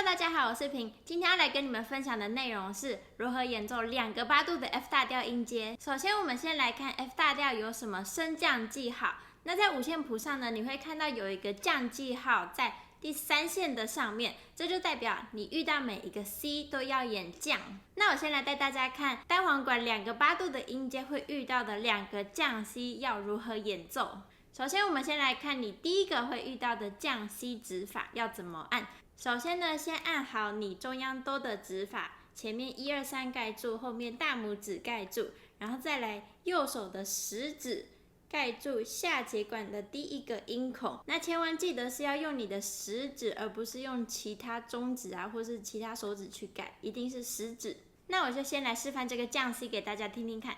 大家好，我是平，今天要来跟你们分享的内容是如何演奏2个8度的 F 大调音阶。首先，我们先来看 F 大调有什么升降记号。那在五线谱上呢，你会看到有一个降记号在第3线的上面，这就代表你遇到每一个 C 都要演降。那我先来带大家看单簧管2个8度的音阶会遇到的2个降 C 要如何演奏。首先，我们先来看你第一个会遇到的降 C 指法要怎么按。首先呢，先按好你中央哆的指法，前面1、2、3盖住，后面大拇指盖住，然后再来右手的食指盖住下节管的第一个音孔。那千万记得是要用你的食指，而不是用其他中指啊或是其他手指去盖，一定是食指。那我就先来示范这个降 C 给大家听听看。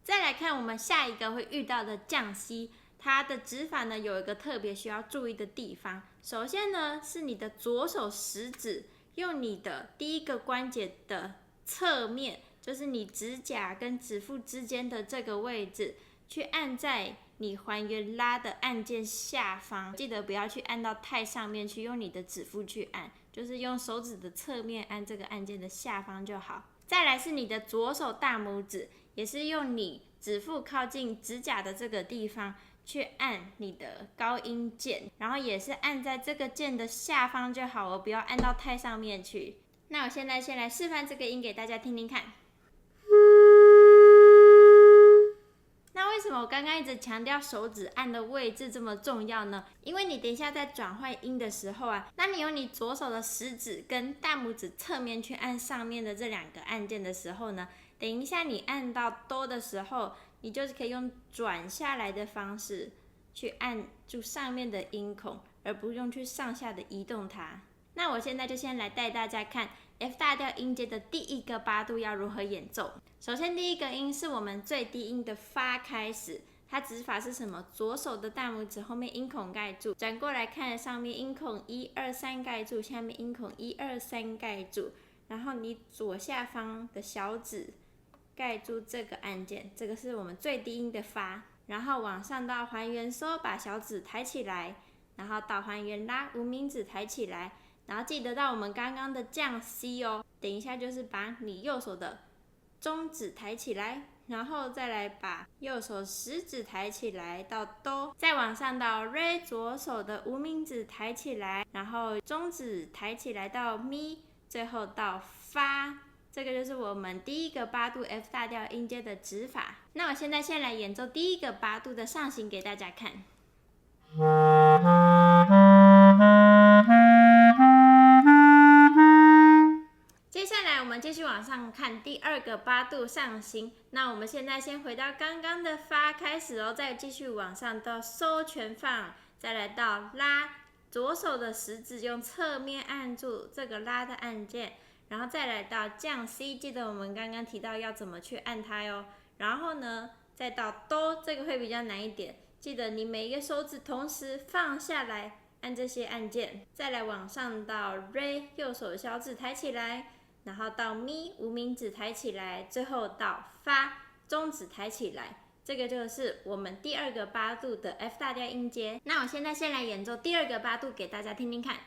再来看我们下一个会遇到的降 C。它的指法呢有一个特别需要注意的地方。首先呢是你的左手食指用你的第一个关节的侧面，就是你指甲跟指腹之间的这个位置，去按在你还原拉的按键下方。记得不要去按到太上面去，用你的指腹去按，就是用手指的侧面按这个按键的下方就好。再来是你的左手大拇指，也是用你指腹靠近指甲的这个地方去按你的高音键，然后也是按在这个键的下方就好了，不要按到太上面去。那我现在先来示范这个音给大家听听看。那为什么我刚刚一直强调手指按的位置这么重要呢？因为你等一下在转换音的时候啊，那你用你左手的食指跟大拇指侧面去按上面的这2个按键的时候呢，等一下你按到哆的时候，你就是可以用转下来的方式去按住上面的音孔，而不用去上下的移动它。那我现在就先来带大家看 F 大调音阶的第一个8度要如何演奏。首先第一个音是我们最低音的发开始，它指法是什么？左手的大拇指后面音孔盖住，转过来看上面音孔1、2、3盖住，下面音孔1、2、3盖住，然后你左下方的小指盖住这个按键，这个是我们最低音的发。然后往上到还原收，把小指抬起来，然后到还原拉，无名指抬起来，然后记得到我们刚刚的降 C 哦。等一下就是把你右手的中指抬起来，然后再来把右手食指抬起来到哆，再往上到 Re， 左手的无名指抬起来，然后中指抬起来到咪，最后到发。这个就是我们第一个8度 F 大调音阶的指法。那我现在先来演奏第一个8度的上行给大家看。接下来我们继续往上看第2个8度上行。那我们现在先回到刚刚的发开始哦，再继续往上到收全放，再来到拉，左手的食指用侧面按住这个拉的按键，然后再来到降 C， 记得我们刚刚提到要怎么去按它哟。然后呢，再到哆，这个会比较难一点，记得你每一个手指同时放下来按这些按键。再来往上到 Re， 右手小指抬起来，然后到咪，无名指抬起来，最后到发，中指抬起来。这个就是我们第2个8度的 F 大调音阶。那我现在先来演奏第2个8度给大家听听看。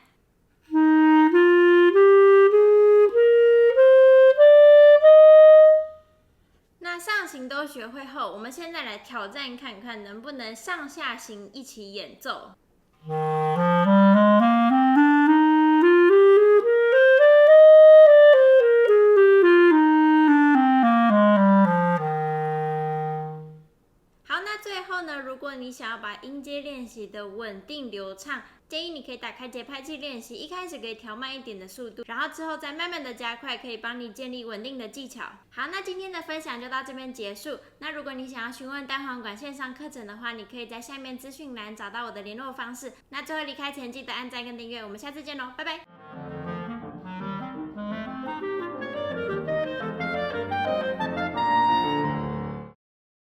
那上行都学会后，我们现在来挑战看看能不能上下行一起演奏。好，那最后呢，如果你想要把音阶练习的稳定流畅，建议你可以打开节拍器练习，一开始可以调慢一点的速度，然后之后再慢慢的加快，可以帮你建立稳定的技巧。好，那今天的分享就到这边结束。那如果你想要询问单簧管线上课程的话，你可以在下面资讯栏找到我的联络方式。那最后离开前记得按赞跟订阅，我们下次见喽，拜拜。